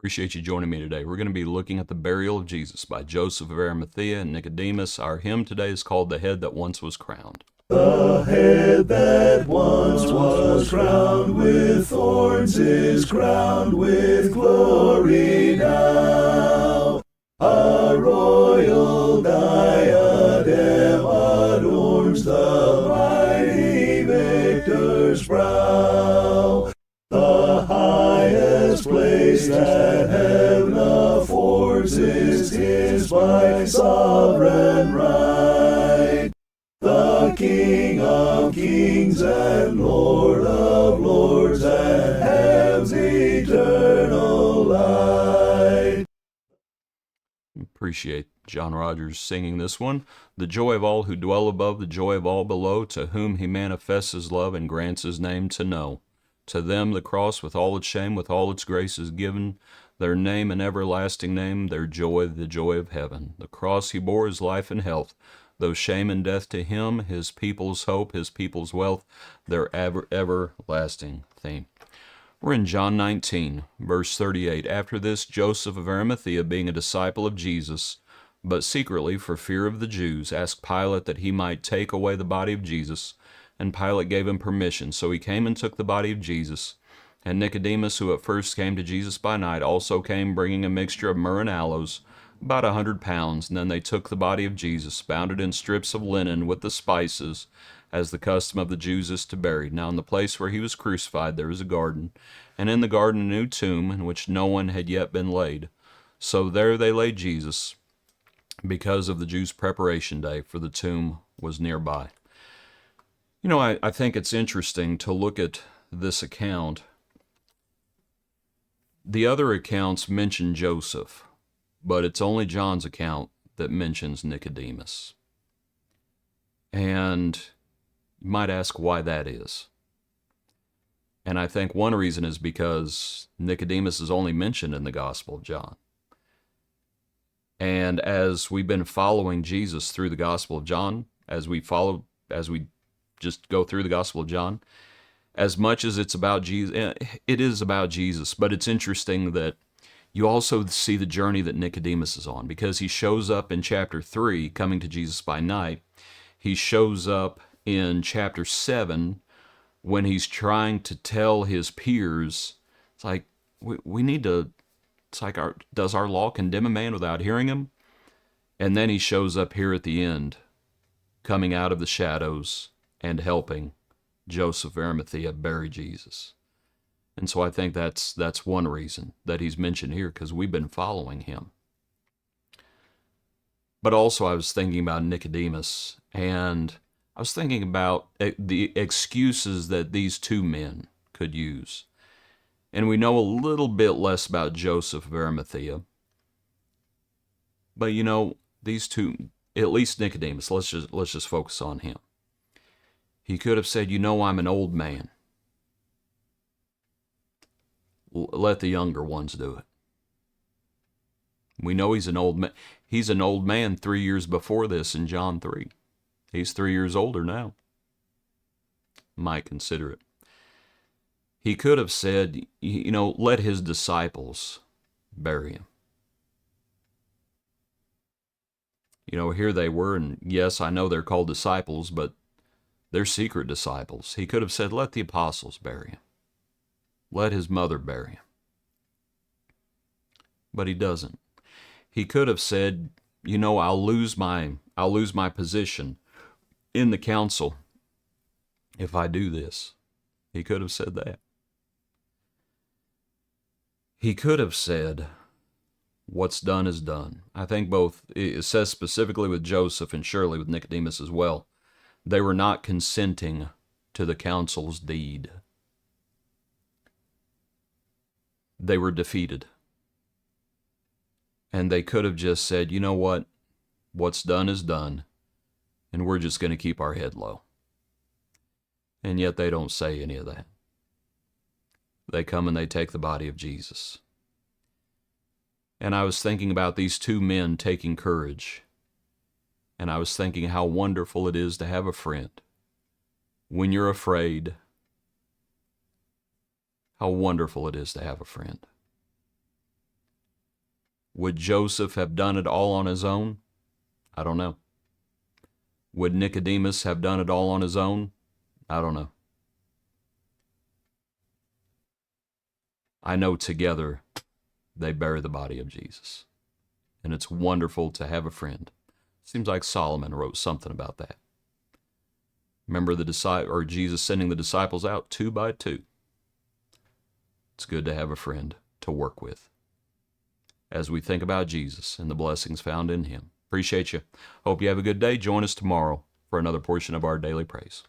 Appreciate you joining me today. We're going to be looking at the burial of Jesus by Joseph of Arimathea and Nicodemus. Our hymn today is called The Head That Once Was Crowned. The head that once was crowned with thorns is crowned with glory now. A royal diadem adorns the mighty victor's brow. The highest place that heaven affords is his by sovereign right. The King of kings and Lord of lords and heaven's eternal light. Appreciate John Rogers singing this one. The joy of all who dwell above, the joy of all below, to whom he manifests his love and grants his name to know. To them the cross with all its shame, with all its grace is given, their name an everlasting name, their joy the joy of heaven. The cross he bore is life and health, though shame and death to him, his people's hope, his people's wealth, their everlasting theme. We're in John 19, verse 38. After this, Joseph of Arimathea, being a disciple of Jesus, but secretly for fear of the Jews, asked Pilate that he might take away the body of Jesus, and Pilate gave him permission. So he came and took the body of Jesus. And Nicodemus, who at first came to Jesus by night, also came bringing a mixture of myrrh and aloes, about 100 pounds. And then they took the body of Jesus, bound it in strips of linen with the spices, as the custom of the Jews is to bury. Now in the place where he was crucified there was a garden, and in the garden a new tomb, in which no one had yet been laid. So there they laid Jesus, because of the Jews' preparation day, for the tomb was nearby. You know, I think it's interesting to look at this account. The other accounts mention Joseph, but it's only John's account that mentions Nicodemus. And you might ask why that is. And I think one reason is because Nicodemus is only mentioned in the Gospel of John. And as we've been following Jesus through the Gospel of John, as we just go through the Gospel of John, as much as it's about Jesus, it is about Jesus, but it's interesting that you also see the journey that Nicodemus is on, because he shows up in chapter 3, coming to Jesus by night. He shows up in chapter 7 when he's trying to tell his peers, it's like, we need to, it's like, does our law condemn a man without hearing him? And then he shows up here at the end, coming out of the shadows and helping Joseph of Arimathea bury Jesus. And so I think that's one reason that he's mentioned here, because we've been following him. But also I was thinking about Nicodemus, and I was thinking about the excuses that these two men could use. And we know a little bit less about Joseph of Arimathea. But you know, these two, at least Nicodemus, let's just focus on him. He could have said, you know, I'm an old man. Let the younger ones do it. We know he's an old man. He's an old man 3 years before this in John 3. He's 3 years older now. Might consider it. He could have said, you know, let his disciples bury him. You know, here they were, and yes, I know they're called disciples, but they're secret disciples. He could have said, let the apostles bury him. Let his mother bury him. But he doesn't. He could have said, you know, I'll lose my position in the council if I do this. He could have said that. He could have said, what's done is done. I think both, it says specifically with Joseph and surely with Nicodemus as well, they were not consenting to the council's deed. They were defeated. And they could have just said, you know what? What's done is done, and we're just going to keep our head low. And yet they don't say any of that. They come and they take the body of Jesus. And I was thinking about these two men taking courage. And I was thinking how wonderful it is to have a friend. When you're afraid, how wonderful it is to have a friend. Would Joseph have done it all on his own? I don't know. Would Nicodemus have done it all on his own? I don't know. I know together they bury the body of Jesus. And it's wonderful to have a friend. Seems like Solomon wrote something about that. Remember Jesus sending the disciples out 2 by 2. It's good to have a friend to work with as we think about Jesus and the blessings found in him. Appreciate you. Hope you have a good day. Join us tomorrow for another portion of our daily praise.